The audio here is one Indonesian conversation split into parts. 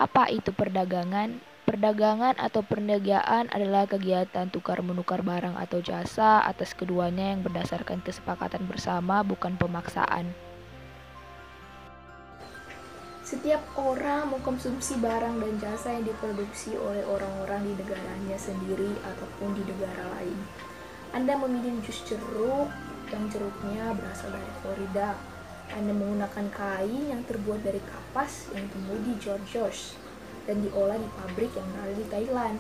Apa itu perdagangan? Perdagangan atau perniagaan adalah kegiatan tukar-menukar barang atau jasa atas keduanya yang berdasarkan kesepakatan bersama, bukan pemaksaan. Setiap orang mengkonsumsi barang dan jasa yang diproduksi oleh orang-orang di negaranya sendiri ataupun di negara lain. Anda meminum jus jeruk yang jeruknya berasal dari Florida. Anda menggunakan kain yang terbuat dari kapas yang tumbuh di Georgia dan diolah di pabrik yang berada di Thailand.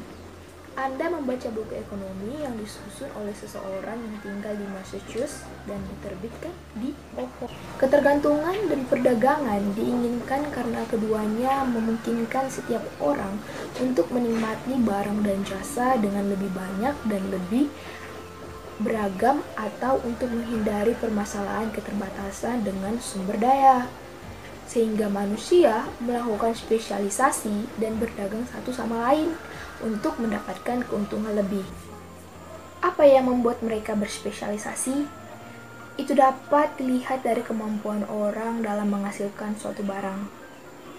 Anda membaca buku ekonomi yang disusun oleh seseorang yang tinggal di Massachusetts dan diterbitkan di Ohio. Ketergantungan dan perdagangan diinginkan karena keduanya memungkinkan setiap orang untuk menikmati barang dan jasa dengan lebih banyak dan lebih beragam atau untuk menghindari permasalahan keterbatasan dengan sumber daya. Sehingga manusia melakukan spesialisasi dan berdagang satu sama lain untuk mendapatkan keuntungan lebih. Apa yang membuat mereka berspesialisasi? Itu dapat dilihat dari kemampuan orang dalam menghasilkan suatu barang.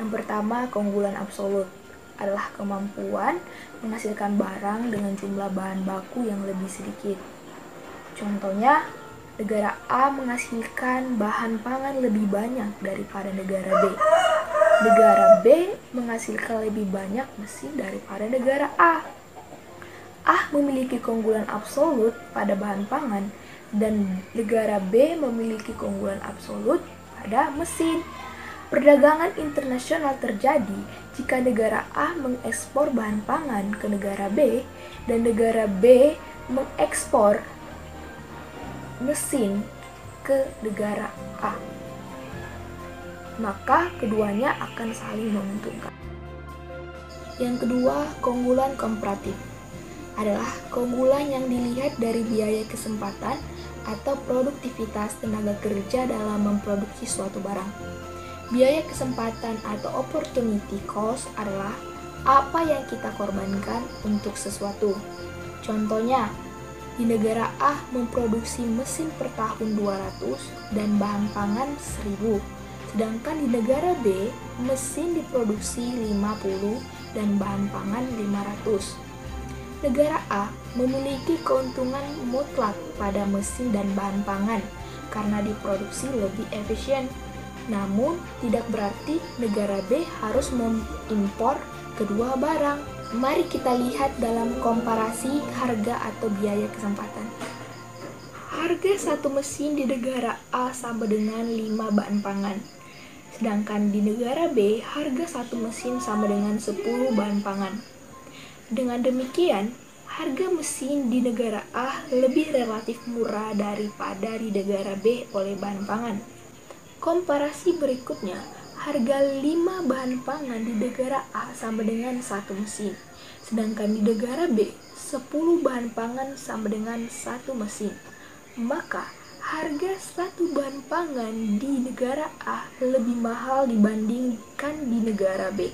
Yang pertama, keunggulan absolut adalah kemampuan menghasilkan barang dengan jumlah bahan baku yang lebih sedikit. Contohnya, negara A menghasilkan bahan pangan lebih banyak daripada negara B. Negara B menghasilkan lebih banyak mesin daripada negara A. A memiliki keunggulan absolut pada bahan pangan dan negara B memiliki keunggulan absolut pada mesin. Perdagangan internasional terjadi jika negara A mengekspor bahan pangan ke negara B dan negara B mengekspor mesin ke negara A. Maka keduanya akan saling menguntungkan. Yang kedua, keunggulan komparatif adalah keunggulan yang dilihat dari biaya kesempatan atau produktivitas tenaga kerja dalam memproduksi suatu barang. Biaya kesempatan atau opportunity cost adalah apa yang kita korbankan untuk sesuatu. Contohnya, di negara A memproduksi mesin per tahun 200 dan bahan pangan 1000. Sedangkan di negara B, mesin diproduksi 50 dan bahan pangan 500. Negara A memiliki keuntungan mutlak pada mesin dan bahan pangan karena diproduksi lebih efisien. Namun, tidak berarti negara B harus mengimpor kedua barang. Mari kita lihat dalam komparasi harga atau biaya kesempatan. Harga satu mesin di negara A sama dengan 5 bahan pangan. Sedangkan di negara B, harga satu mesin sama dengan 10 bahan pangan. Dengan demikian, harga mesin di negara A lebih relatif murah daripada di negara B oleh bahan pangan. Komparasi berikutnya, harga 5 bahan pangan di negara A sama dengan satu mesin. Sedangkan di negara B, 10 bahan pangan sama dengan satu mesin. Maka, harga satu bahan pangan di negara A lebih mahal dibandingkan di negara B.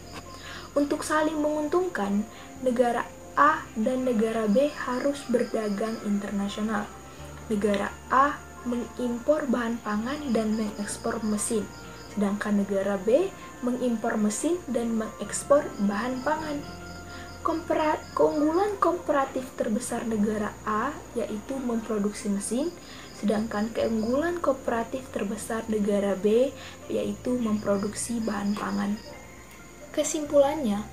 Untuk saling menguntungkan, negara A dan negara B harus berdagang internasional. Negara A mengimpor bahan pangan dan mengekspor mesin, sedangkan negara B mengimpor mesin dan mengekspor bahan pangan. Keunggulan komparatif terbesar negara A yaitu memproduksi mesin, sedangkan keunggulan komparatif terbesar negara B yaitu memproduksi bahan pangan. Kesimpulannya,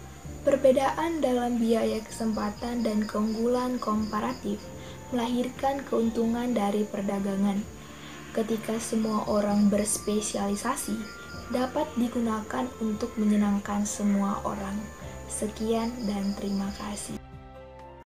perbedaan dalam biaya kesempatan dan keunggulan komparatif melahirkan keuntungan dari perdagangan. Ketika semua orang berspesialisasi, dapat digunakan untuk menyenangkan semua orang. Sekian dan terima kasih.